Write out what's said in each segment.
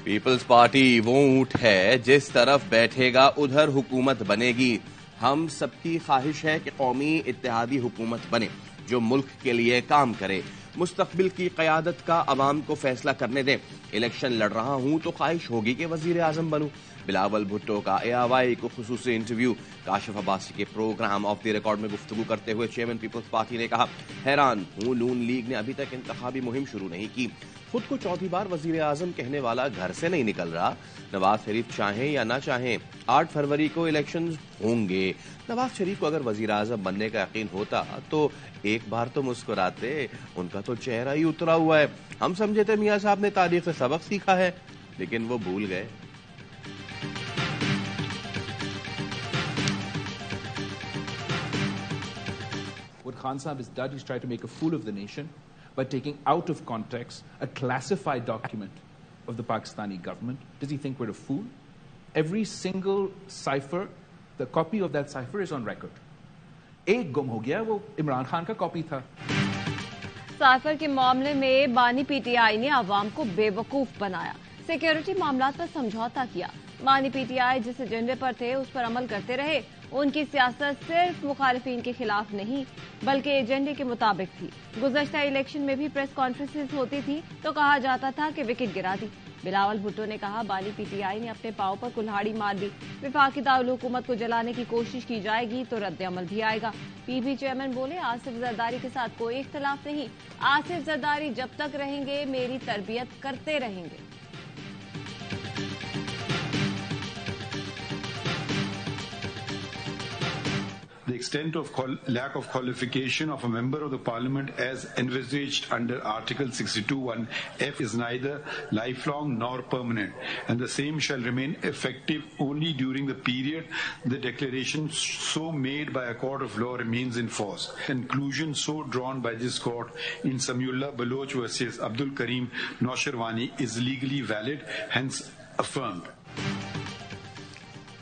Peoples party वो ऊंट है जिस तरफ बैठेगा उधर हुकूमत बनेगी। हम सबकी ख्वाहिश है कि कौमी इत्तेहादी हुकूमत बने जो मुल्क के लिए काम करे। मुस्तकबिल की क़यादत का अवाम को फैसला करने दें। इलेक्शन लड़ रहा हूं तो ख्वाहिश होगी कि वजीर आजम बनूं। बिलावल भुट्टो का ARY को खुसूसी इंटरव्यू। काशिफ अब्बासी के प्रोग्राम ऑफ द रिकॉर्ड में गुफ्तगू करते हुए चेयरमैन पीपल्स पार्टी ने कहा, हैरान हूं नून लीग ने अभी तक इंतखाबी मुहिम शुरू नहीं की। खुद को चौथी बार वजीर आजम कहने वाला घर से नहीं निकल रहा। नवाज शरीफ चाहें या ना चाहें 8 फरवरी को इलेक्शन होंगे। नवाज शरीफ को अगर वजीर आजम बनने का यकीन होता तो एक बार तो मुस्कुराते। उनका तो चेहरा ही उतरा हुआ है। हम समझे थे मियां साहब ने तारीख से सबक सीखा है, लेकिन वो भूल गए। What Khan Sahib has done is try to make a fool of the nation by taking out of context a classified document of the Pakistani government. Does he think we're a fool? Every single cipher, the copy of that cipher is on record. एक गुम हो गया, वो इमरान खान का copy था। Cipher के मामले में बानी PTI ने आवाम को बेवकूफ बनाया, सिक्योरिटी मामलात पर समझौता किया। बानी PTI जिस एजेंडे पर थे उस पर अमल करते रहे। उनकी सियासत सिर्फ मुखालिफिन के खिलाफ नहीं बल्कि एजेंडे के मुताबिक थी। गुज़श्ता इलेक्शन में भी प्रेस कॉन्फ्रेंसेस होती थी तो कहा जाता था कि विकेट गिरा दी। बिलावल भुट्टो ने कहा, बानी PTI ने अपने पांव पर कुल्हाड़ी मार दी। विफाकी दारुल हुकूमत को जलाने की कोशिश की जाएगी तो रद्द अमल भी आएगा। PB चेयरमैन बोले, आसिफ जरदारी के साथ कोई इख्तलाफ नहीं। आसिफ जरदारी जब तक रहेंगे मेरी तरबियत करते रहेंगे। The extent of lack of qualification of a member of the parliament as envisaged under Article 62(1)(f) is neither lifelong nor permanent, and the same shall remain effective only during the period the declaration so made by a court of law remains in force. Conclusion so drawn by this court in Samiullah Baloch versus Abdul Karim Naushirwani is legally valid, hence affirmed.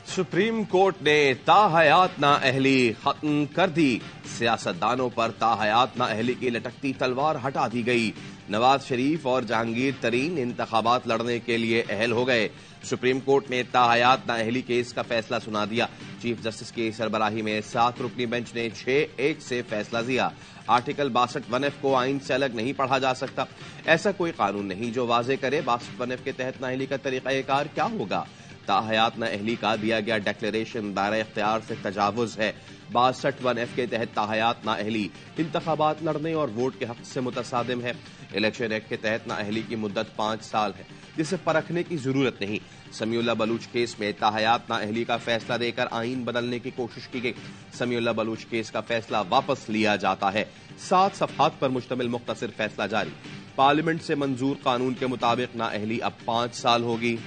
Supreme court ने ताहयात नाअहली खत्म कर दी। सियासतदानों पर ताहयात नाअहली की लटकती तलवार हटा दी गई। नवाज शरीफ और जहांगीर तरीन इंतखाबात लड़ने के लिए अहल हो गए। सुप्रीम कोर्ट ने ताहयात नाअहली केस का फैसला सुना दिया। चीफ जस्टिस की सरबराही में 7 रुकनी बेंच ने 6-1 से फैसला दिया। आर्टिकल 62(1)(f) को आइन से अलग नहीं पढ़ा जा सकता। ऐसा कोई कानून नहीं जो वाजे करे 62(1)(f) के तहत नाअहली का तरीकाकार क्या होगा। ताहयात नाअहली का दिया गया डिक्लेरेशन दायरा इख्तियार से तजावुज है। 62(1)(f) के तहत ताहयात नाअहली इंतखाबात लड़ने और वोट के हक से मुतसादिम है। इलेक्शन एक्ट के तहत नाअहली की मुद्दत 5 साल है, जिसे परखने की जरूरत नहीं। समीउल्लाह बलूच केस में ताहयात नाअहली का फैसला देकर आइन बदलने की कोशिश की गई। समीउल्लाह बलूच केस का फैसला वापस लिया जाता है। 7 सफ़हात पर मुश्तमिल मुख्तसर फैसला जारी। पार्लियामेंट से मंजूर कानून के मुताबिक नाअहली अब 5 साल होगी।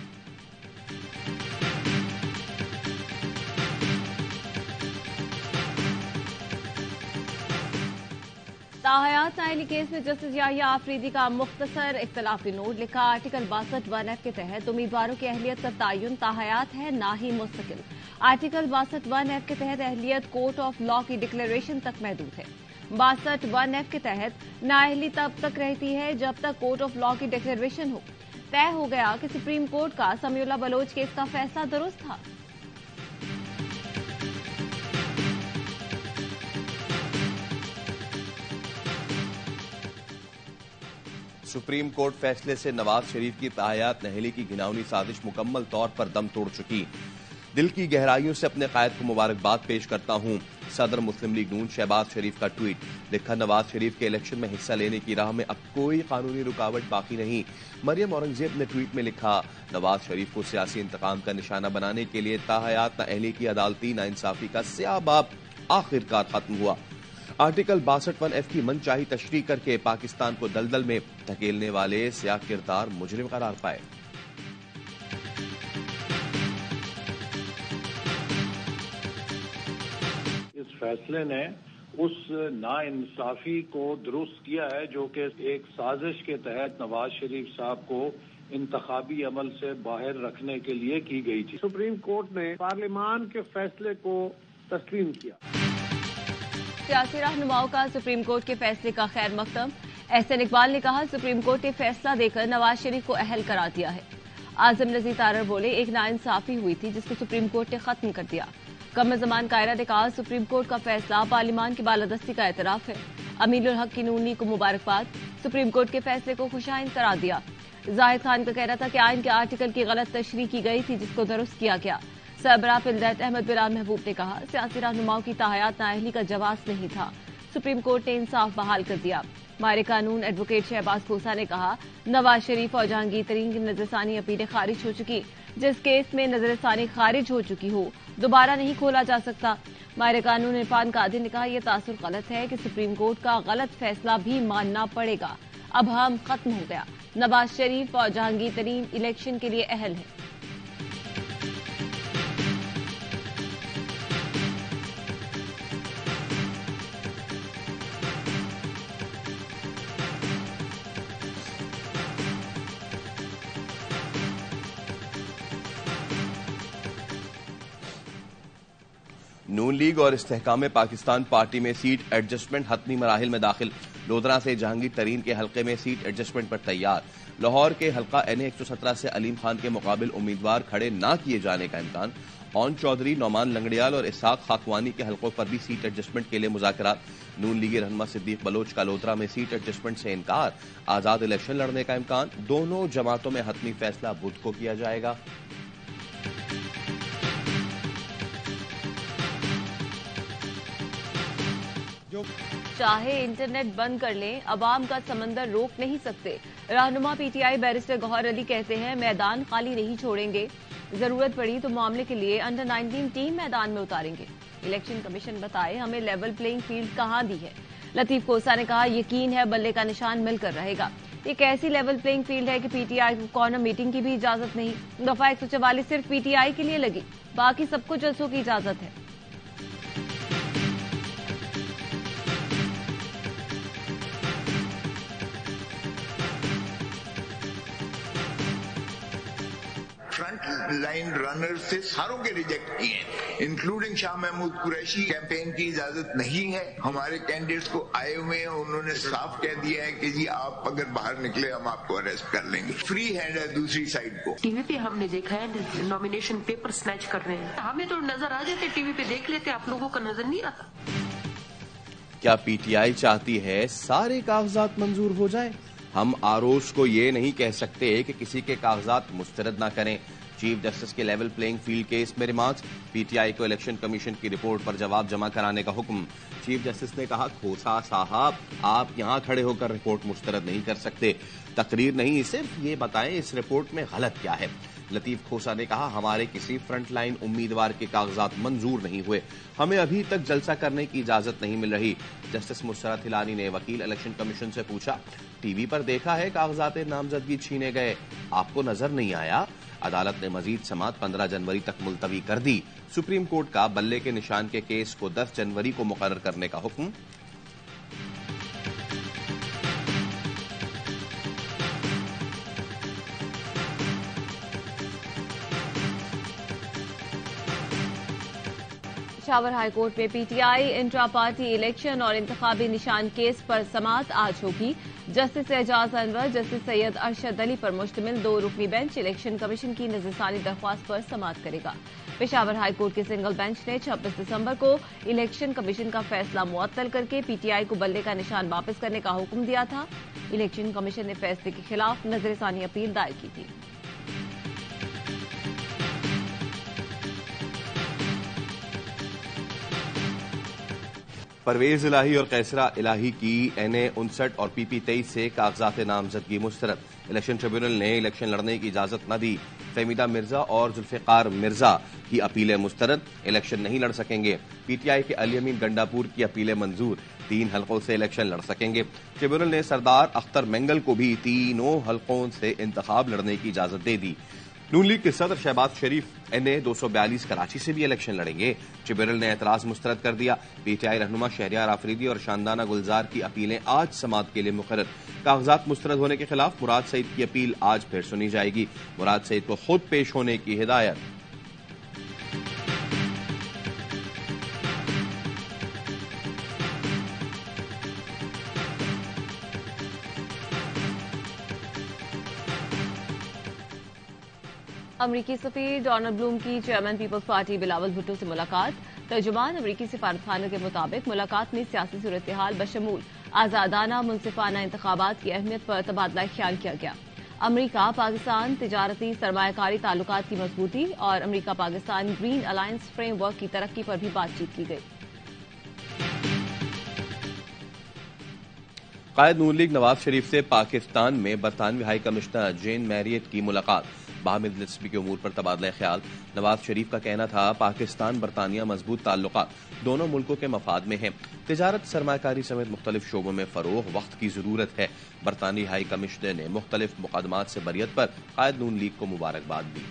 ताहयात नाअहली केस में जस्टिस याहिया आफरीदी का मुख्तसर इख्तलाफी नोट लिखा। आर्टिकल 62(1)(f) के तहत उम्मीदवारों की अहलियत का तयन ताहयात है, ना ही मुस्तकिल। आर्टिकल 62(1)(f) के तहत अहलियत कोर्ट ऑफ लॉ की डिक्लेरेशन तक महदूद है। 62(1)(f) के तहत नाअहली तब तक रहती है जब तक कोर्ट ऑफ लॉ की डिक्लेरेशन हो। तय हो गया कि सुप्रीम कोर्ट का समीउल्लाह बलोच केस का फैसला दुरुस्त था। सुप्रीम कोर्ट फैसले से नवाज शरीफ की ताहयात नाअहली की घिनौनी साजिश मुकम्मल तौर पर दम तोड़ चुकी। दिल की गहराइयों से अपने कायद को मुबारकबाद पेश करता हूं। सदर मुस्लिम लीग नून शहबाज शरीफ का ट्वीट लिखा, नवाज शरीफ के इलेक्शन में हिस्सा लेने की राह में अब कोई कानूनी रुकावट बाकी नहीं। मरियम औरंगजेब ने ट्वीट में लिखा, नवाज शरीफ को सियासी इंतकाम का निशाना बनाने के लिए ताहयात नाअहली की अदालती नाइंसाफी का स्याह बाब आखिरकार खत्म हुआ। आर्टिकल 62(1)(f) की मनचाही तशरीह करके पाकिस्तान को दलदल में धकेलने वाले स्याह किरदार मुजरिम करार पाए। इस फैसले ने उस नाइंसाफी को दुरुस्त किया है जो कि एक साजिश के तहत नवाज शरीफ साहब को इंतखाबी अमल से बाहर रखने के लिए की गई थी। सुप्रीम कोर्ट ने पार्लियामान के फैसले को तस्लीम किया। सियासी रहनुमाओं का सुप्रीम कोर्ट के फैसले का खैर मकदम। एहसन इकबाल ने कहा, सुप्रीम कोर्ट ने फैसला देकर नवाज शरीफ को अहल करार दिया है। आजम नजीर तारड़ बोले, एक नाइंसाफी हुई थी जिसको सुप्रीम कोर्ट ने खत्म कर दिया। कमर जमान कायरा ने कहा, सुप्रीम कोर्ट का फैसला पार्लिमान की बालादस्ती का एतराफ है। अमीनुल हक की नूनी को मुबारकबाद, सुप्रीम कोर्ट के फैसले को खुशाइन करार दिया। जाहिद खान का कहना था कि आइन के आर्टिकल की गलत तशरीह की गई थी जिसको दुरुस्त किया गया। सरबराह फिल्दैत अहमद बिलाल महबूब ने कहा, सियासी रहनुमाओं की ताहयात नाअहली का जवाब नहीं था, सुप्रीम कोर्ट ने इंसाफ बहाल कर दिया। माहिर कानून एडवोकेट शहबाज खोसा ने कहा, नवाज शरीफ और जहांगीर तरीन की नजरसानी अपीलें खारिज हो चुकी। जिस केस में नजरसानी खारिज हो चुकी हो दोबारा नहीं खोला जा सकता। माहिर कानून इरफान कादिर ने कहा, यह तासुर गलत है कि सुप्रीम कोर्ट का गलत फैसला भी मानना पड़ेगा। अब हम खत्म हो गया। नवाज शरीफ और जहांगीर तरीन इलेक्शन के लिए अहल है। नून लीग और इस्तेहकाम पाकिस्तान पार्टी में सीट एडजस्टमेंट हतमी मराहिल में दाखिल। लोधरा से जहांगीर तरीन के हल्के में सीट एडजस्टमेंट पर तैयार। लाहौर के हल्का NA 117 से अलीम खान के मुकाबिल उम्मीदवार खड़े न किए जाने का इम्कान। ओन चौधरी, नौमान लंगड़ियाल और इसहाक खाकवानी के हल्कों पर भी सीट एडजस्टमेंट के लिए मुज़ाकरात। नून लीगी रहनुमा सिद्दीक बलोच का लोधरा में सीट एडजस्टमेंट से इनकार। आजाद इलेक्शन लड़ने का इम्कान। दोनों जमातों में हतमी फैसला बुध को किया जाएगा। चाहे इंटरनेट बंद कर लें, अवाम का समंदर रोक नहीं सकते। रहनुमा PTI बैरिस्टर गौहर अली कहते हैं, मैदान खाली नहीं छोड़ेंगे, जरूरत पड़ी तो मामले के लिए अंडर 19 टीम मैदान में उतारेंगे। इलेक्शन कमीशन बताए, हमें लेवल प्लेइंग फील्ड कहां दी है। लतीफ खोसा ने कहा, यकीन है बल्ले का निशान मिलकर रहेगा। एक ऐसी लेवल प्लेइंग फील्ड है कि PTI को कॉर्नर मीटिंग की भी इजाजत नहीं। दफा 144 सिर्फ PTI के लिए लगी, बाकी सबको जलसों की इजाजत है। फ्रंट लाइन रनर से सारों के रिजेक्ट किए, इंक्लूडिंग शाह महमूद कुरैशी। कैंपेन की इजाजत नहीं है। हमारे कैंडिडेट्स को आए हुए हैं, उन्होंने साफ कह दिया है कि जी आप अगर बाहर निकले हम आपको अरेस्ट कर लेंगे। फ्री हैंड है दूसरी साइड को। टीवी पे हमने देखा है नॉमिनेशन पेपर स्नैच कर रहे हैं। हमें तो नजर आ जाते, टीवी पे देख लेते, आप लोगों को नजर नहीं आता। क्या PTI चाहती है सारे कागजात मंजूर हो जाए? हम आरोज को ये नहीं कह सकते कि किसी के कागजात मुस्तरद ना करें। चीफ जस्टिस के लेवल प्लेइंग फील्ड केस में रिमार्क्स। PTI को इलेक्शन कमीशन की रिपोर्ट पर जवाब जमा कराने का हुक्म। चीफ जस्टिस ने कहा, खोसा साहब आप यहां खड़े होकर रिपोर्ट मुस्तरद नहीं कर सकते। तकरीर नहीं, सिर्फ ये बताएं इस रिपोर्ट में गलत क्या है। लतीफ खोसा ने कहा, हमारे किसी फ्रंट लाइन उम्मीदवार के कागजात मंजूर नहीं हुए, हमें अभी तक जलसा करने की इजाजत नहीं मिल रही। जस्टिस मुसरत हिलानी ने वकील इलेक्शन कमीशन से पूछा, टीवी पर देखा है कागजात नामजदगी छीने गए, आपको नजर नहीं आया? अदालत ने मजीद समाअत 15 जनवरी तक मुलतवी कर दी। सुप्रीम कोर्ट का बल्ले के निशान के केस को 10 जनवरी को मुकर्रर करने का हुक्म। पेशावर हाईकोर्ट में PTI इंट्रा पार्टी इलेक्शन और इंतखाबी निशान केस पर समाअत आज होगी। जस्टिस एजाज अनवर, जस्टिस सैयद अरशद अली पर मुश्तमिल 2 रुकनी बेंच इलेक्शन कमीशन की नजरसानी दरख्वास्त पर समाअत करेगा। पेशावर हाईकोर्ट के सिंगल बेंच ने 26 दिसंबर को इलेक्शन कमीशन का फैसला मुअत्तल करके PTI को बल्ले का निशान वापस करने का हुक्म दिया था। इलेक्शन कमीशन ने फैसले के खिलाफ नजरसानी अपील दायर की थी। परवेज इलाही और कैसरा इलाही की NA 59 और PP 23 से कागजात नामजदगी मुस्तरद। इलेक्शन ट्रिब्यूनल ने इलेक्शन लड़ने की इजाजत न दी। फहमीदा मिर्जा और जुल्फिकार मिर्जा की अपीलें मुस्तरद, इलेक्शन नहीं लड़ सकेंगे। PTI के अली अमीन गंडापुर की अपीलें मंजूर, 3 हलकों से इलेक्शन लड़ सकेंगे। ट्रिब्यूनल ने सरदार अख्तर मेंगल को भी 3 हलकों से इंतखाब लड़ने की इजाजत दे दी। नून लीग के सदर शहबाज शरीफ NA 242 कराची से भी इलेक्शन लड़ेंगे। ट्रिब्यूनल ने एतराज मुस्तरद कर दिया। PTI रहनुमा शहरियार आफरीदी और शानदाना गुलजार की अपीलें आज समाअत के लिए मुकर्रर। कागजात मुस्तरद होने के खिलाफ मुराद सईद की अपील आज फिर सुनी जाएगी। मुराद सईद को खुद पेश होने की हिदायत। अमरीकी सफीर डोनाल्ड ब्लूम की chairman Peoples Party Bilawal Bhutto से मुलाकात। तर्जुमान अमरीकी सिफारतखाने के मुताबिक मुलाकात में सियासी सूरत हाल बशमूल आजादाना मुनसिफाना इंतखाबात की अहमियत पर तबादला ख्याल किया गया। अमरीका पाकिस्तान तिजारती सरमायाकारी ताल्लुकात की मजबूती और अमरीका पाकिस्तान ग्रीन अलायंस फ्रेमवर्क की तरक्की पर भी बातचीत की गई। कायद नून लीग नवाज शरीफ से पाकिस्तान में बरतानवी हाई कमिश्नर जेन मैरियट की मुलाकात। बाहमी दिलचस्पी के उमूर पर तबादला ख्याल। नवाज शरीफ का कहना था पाकिस्तान बरतानिया मजबूत ताल्लुकात दोनों मुल्कों के मफाद में हैं। तिजारत सरमायाकारी समेत मुख्तलिफ शोबों में फरोग वक्त की जरूरत है। बरतानवी हाई कमिश्नर ने मुख्तलिफ मुकदमात से बरियत पर कायद नून लीग को मुबारकबाद दी।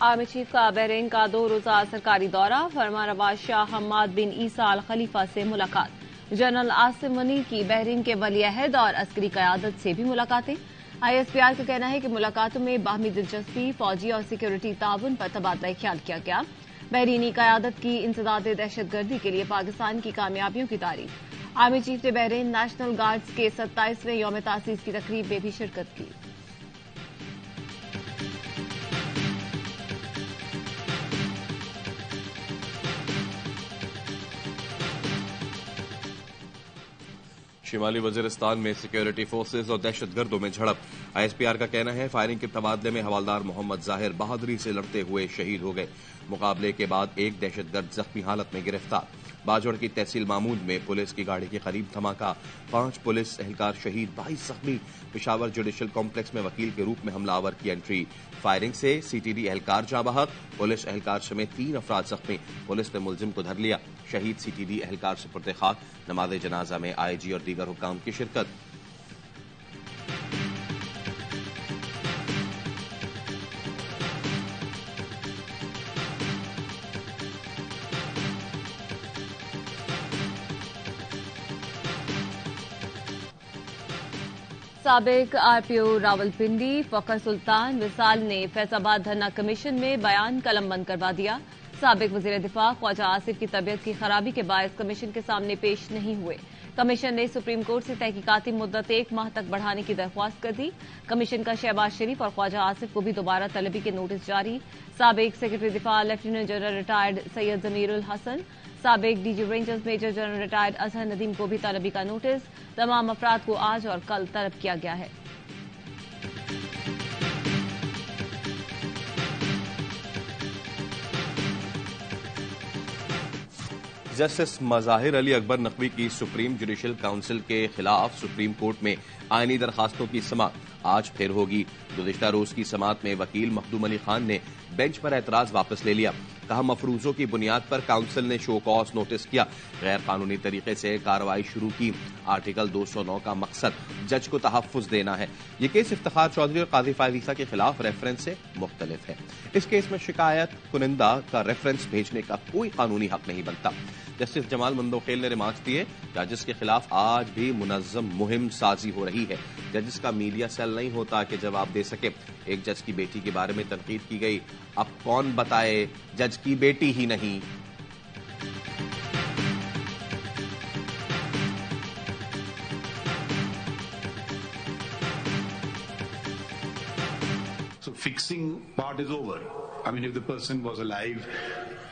आर्मी चीफ का बहरीन का 2 रोजा सरकारी दौरा। फरमानरवा शाह हम्माद बिन ईसा अल खलीफा से मुलाकात। जनरल आसिम मुनीर की बहरीन के वली अहद और अस्करी कयादत से भी मुलाकातें। ISPR का कहना है कि मुलाकातों में बाहमी दिलचस्पी, फौजी और सिक्योरिटी ताउन पर तबादला ख्याल किया गया। बहरीनी कयादत की इंसदाद दहशतगर्दी के लिए पाकिस्तान की कामयाबियों की तारीफ। आर्मी चीफ ने बहरीन नेशनल गार्ड्स के 27वें यौम तासीस की तकरीब में भी शिरकत की। शिमाली वजीरिस्तान में सिक्योरिटी फोर्सेज और दहशतगर्दों में झड़प। ISPR का कहना है फायरिंग के तबादले में हवालदार मोहम्मद जाहिर बहादुरी से लड़ते हुए शहीद हो गए। मुकाबले के बाद एक दहशतगर्द जख्मी हालत में गिरफ्तार। बाजौड़ की तहसील मामूद में पुलिस की गाड़ी के करीब धमाका, 5 पुलिस एहलकार शहीद, 22 जख्मी। पेशावर जुडिशल कॉम्प्लेक्स में वकील के रूप में हमलावर की एंट्री। फायरिंग से CTD एहलकार जाँ बहक, पुलिस एहलकार समेत 3 अफराद जख्मी। पुलिस ने मुलजिम को धर लिया। शहीद CTD एहलकार सुपुर्द खाक। नमाज जनाजा में IG और दीगर हुक्काम की शिरकत। साबिक RPO रावलपिंडी फखर सुल्तान विसाल ने फैजाबाद धरना कमीशन में बयान कलमबंद करवा दिया। साबिक वजीर दिफा ख्वाजा आसिफ की तबीयत की खराबी के बायस कमीशन के सामने पेश नहीं हुए। कमीशन ने सुप्रीम कोर्ट से तहकीकाती मुद्दत 1 माह तक बढ़ाने की दरख्वास्त कर दी। कमीशन का शहबाज शरीफ और ख्वाजा आसिफ को भी दोबारा तलबी के नोटिस जारी। साबिक सेक्रेटरी दिफा lieutenant general retired Syed Zamirul Hasan, साबिक DG Rangers major general retired Azhar Nadeem को भी तलबी का नोटिस। तमाम अफराद को आज और कल तलब किया गया है। जस्टिस मज़ाहिर अली अकबर नकवी की सुप्रीम जुडिशल काउंसिल के खिलाफ सुप्रीम कोर्ट में आईनी दरखास्तों की समाअत आज फिर होगी। गुज़िश्ता रोज की समाअत में वकील मखदूम अली खान ने बेंच पर एतराज वापस ले लिया। कहा मफरूजों की बुनियाद पर काउंसिल ने शो कॉज नोटिस किया, गैर कानूनी तरीके से कार्रवाई शुरू की। आर्टिकल 209 का मकसद जज को तहफ्फुज देना है। ये केस इफ्तिखार चौधरी और काजी फायज ईसा के खिलाफ रेफरेंस से मुख्तलिफ है। इस केस में शिकायत कुनिंदा का रेफरेंस भेजने का कोई कानूनी हक नहीं बनता। जस्टिस जमाल मंदोखेल ने रिमार्क्स दिए, जजेस के खिलाफ आज भी मुनज़्ज़म मुहिम साजी हो रही है। जजेस का मीडिया सेल नहीं होता कि जवाब दे सके। एक जज की बेटी के बारे में तनकीद की गई, अब कौन बताए जज की बेटी ही नहीं। So fixing part is over. I mean, if the person was alive,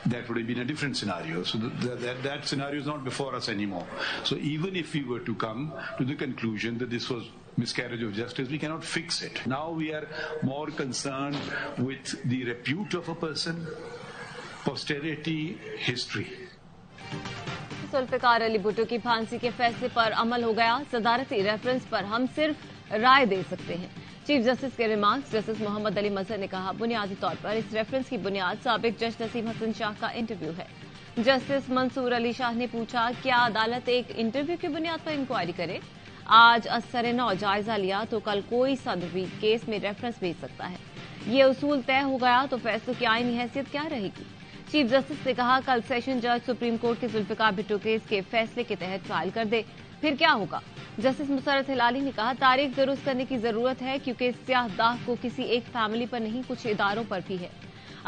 that would have been a different scenario. So that scenario is not before us anymore. So even if we were to come to the conclusion that this was miscarriage of justice, we cannot fix it. Now we are more concerned with the repute of a person, posterity, history. Zulfikar Ali Bhutto की फांसी के फैसले पर अमल हो गया। सदारती reference पर हम सिर्फ राय दे सकते हैं। चीफ जस्टिस के रिमार्क्स। जस्टिस मोहम्मद अली मजहर ने कहा, बुनियादी तौर पर इस रेफरेंस की बुनियाद साबिक जज नसीम हसन शाह का इंटरव्यू है। जस्टिस मंसूर अली शाह ने पूछा, क्या अदालत एक इंटरव्यू की बुनियाद पर इंक्वायरी करे? आज असर-ए-नौ जायजा लिया तो कल कोई सदर भी केस में रेफरेंस भेज सकता है। ये उसूल तय हो गया तो फैसलों की आईनी हैसियत क्या रहेगी? चीफ जस्टिस ने कहा, कल सेशन जज सुप्रीम कोर्ट के जुल्फ़िकार भुट्टो केस के फैसले के तहत ट्रायल कर दे, फिर क्या होगा? जस्टिस मुसर्रत हिलाली ने कहा, तारीख दुरुस्त करने की जरूरत है क्योंकि स्याह दाग को किसी एक फैमिली पर नहीं कुछ इदारों पर भी है।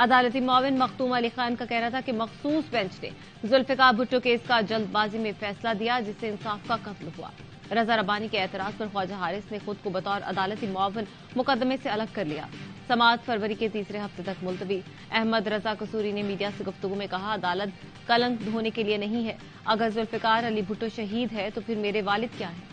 अदालती मुआविन मखदूम अली खान का कहना था कि मखसूस बेंच ने जुल्फिकार भुट्टो केस का जल्दबाजी में फैसला दिया, जिससे इंसाफ का कत्ल हुआ। रजा रब्बानी के एतराज पर ख्वाजा हारिस ने खुद को बतौर अदालती मुआविन मुकदमे से अलग कर लिया। समाअत फरवरी के तीसरे हफ्ते तक मुलतवी। अहमद रजा कसूरी ने मीडिया से गुफ्तगू में कहा, अदालत कलंक धोने के लिए नहीं है। अगर जुल्फिकार अली भुट्टो शहीद है तो फिर मेरे वालिद क्या है?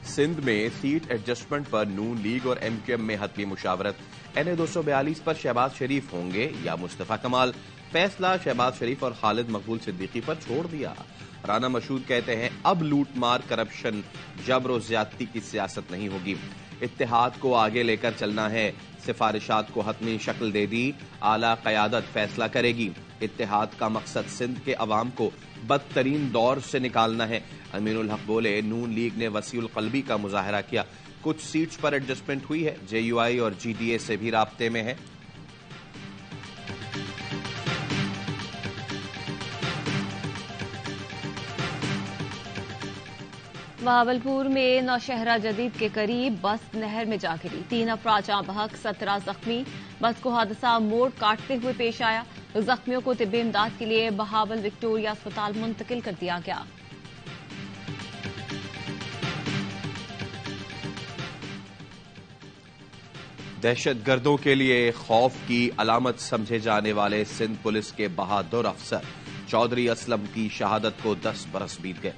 सिंध में सीट एडजस्टमेंट पर नून लीग और एमक्यूएम में हतमी मुशावरत। NA 242 पर शहबाज शरीफ होंगे या मुस्तफा कमाल? फैसला शहबाज शरीफ और खालिद मकबूल सिद्दीकी पर छोड़ दिया। राना मशहूद कहते हैं, अब लूट मार, करप्शन, जबर और ज्यादती की सियासत नहीं होगी। इत्तेहाद को आगे लेकर चलना है। सिफारिशात को हतमी शक्ल दे दी, आला क़यादत फैसला करेगी। इत्तेहाद का मकसद सिंध के अवाम को बदतरीन दौर से निकालना है। अमीनुल हक बोले, नून लीग ने वसीउल क़ल्बी का मुजाहरा किया। कुछ सीट्स पर एडजस्टमेंट हुई है। JUI और GDA से भी राब्ते में है। बहावलपुर में नौशहरा जदीद के करीब बस नहर में जा गिरी। 3 अफराद जाँ बहक, 17 जख्मी। बस को हादसा मोड़ काटते हुए पेश आया। जख्मियों को तिब्बी इमदाद के लिए बहावल विक्टोरिया अस्पताल मुंतकिल कर दिया गया। दहशतगर्दों के लिए खौफ की अलामत समझे जाने वाले सिंध पुलिस के बहादुर अफसर चौधरी असलम की शहादत को 10 बरस बीत गए।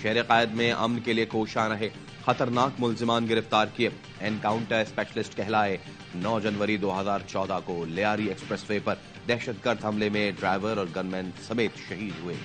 शहर कायद में अमन के लिए कोशां रहे, खतरनाक मुल्जिमान गिरफ्तार किए, एनकाउंटर स्पेशलिस्ट कहलाए। 9 जनवरी 2014 को लियारी एक्सप्रेसवे पर दहशतगर्द हमले में ड्राइवर और गनमैन समेत शहीद हुए।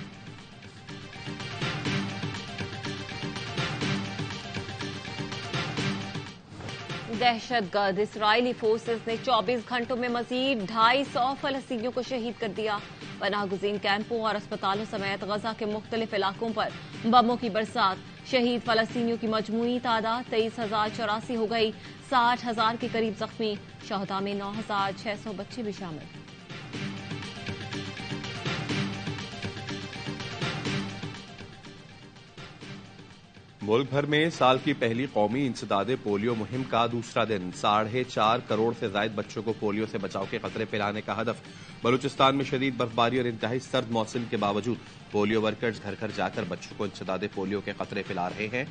दहशतगर्द इस्राइली फोर्सेस ने 24 घंटों में मजीद 250 फलस्तीनियों को शहीद कर दिया। पनाहगुज़ीन कैंपों और अस्पतालों समेत गजा के मुख्तलिफ इलाकों पर बमों की बरसात। शहीद फलस्तीनियों की मजमूई तादाद 23,084 हो गई। 60,000 के करीब जख्मी। शहदा में 9,600 बच्चे भी शामिल। मुल्क भर में साल की पहली कौमी इंसदादे पोलियो मुहिम का दूसरा दिन। 4.5 करोड़ से ज्यादा बच्चों को पोलियो से बचाव के खतरे पिलाने का हदफ। बलूचिस्तान में शदीद बर्फबारी और इंतहाई सर्द मौसम के बावजूद पोलियो वर्कर्स घर घर जाकर बच्चों को इंसदादे पोलियो के खतरे पिला रहे हैं।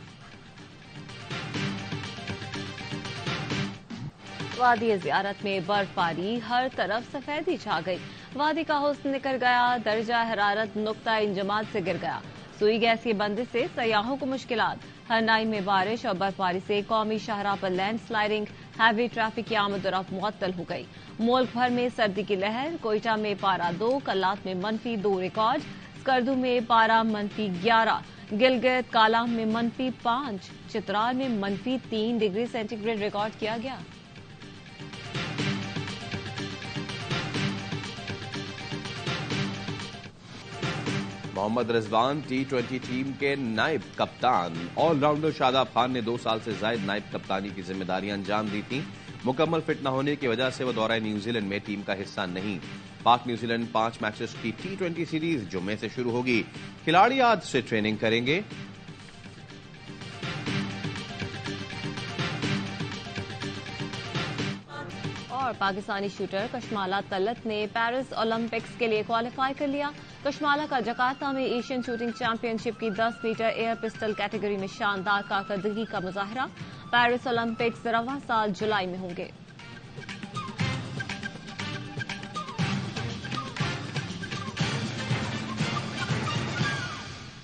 वादी ज़ियारत में बर्फबारी, हर तरफ सफेदी छा गई। वादी का हुस्न निकल गया, दर्जा हरारत नुक्ता इंजमात से गिर गया। सुई गैस की बंदिश से सयाहों को मुश्किलात। हरनाइन में बारिश और बर्फबारी से कौमी शाहराह पर लैंड स्लाइडिंग, हैवी ट्रैफिक की आमद-ओ-रफ्त मुअत्तल हो गई। मुल्क भर में सर्दी की लहर। कोयटा में पारा 2, कल्लात में -2 रिकॉर्ड, स्कर्दू में पारा -11, गिलगित कालाम में -5, चित्राल में -3 डिग्री सेंटीग्रेड रिकॉर्ड किया गया। मोहम्मद रिजवान T20 टीम के नायब कप्तान। ऑलराउंडर शादाब खान ने 2 साल से ज्यादा नायब कप्तानी की जिम्मेदारियां अंजाम दी थी। मुकम्मल फिट न होने की वजह से वो दौरा न्यूजीलैंड में टीम का हिस्सा नहीं। पाक न्यूजीलैंड 5 मैचेस की T20 सीरीज जुम्मे से शुरू होगी। खिलाड़ी आज से ट्रेनिंग करेंगे। और पाकिस्तानी शूटर कशमाला तलत ने पेरिस ओलंपिक्स के लिए क्वालिफाई कर लिया। कशमाला का जकार्ता में एशियन शूटिंग चैंपियनशिप की 10 मीटर एयर पिस्टल कैटेगरी में शानदार कारकर्दगी का मुजाहरा। पेरिस ओलंपिक्स रवां साल जुलाई में होंगे।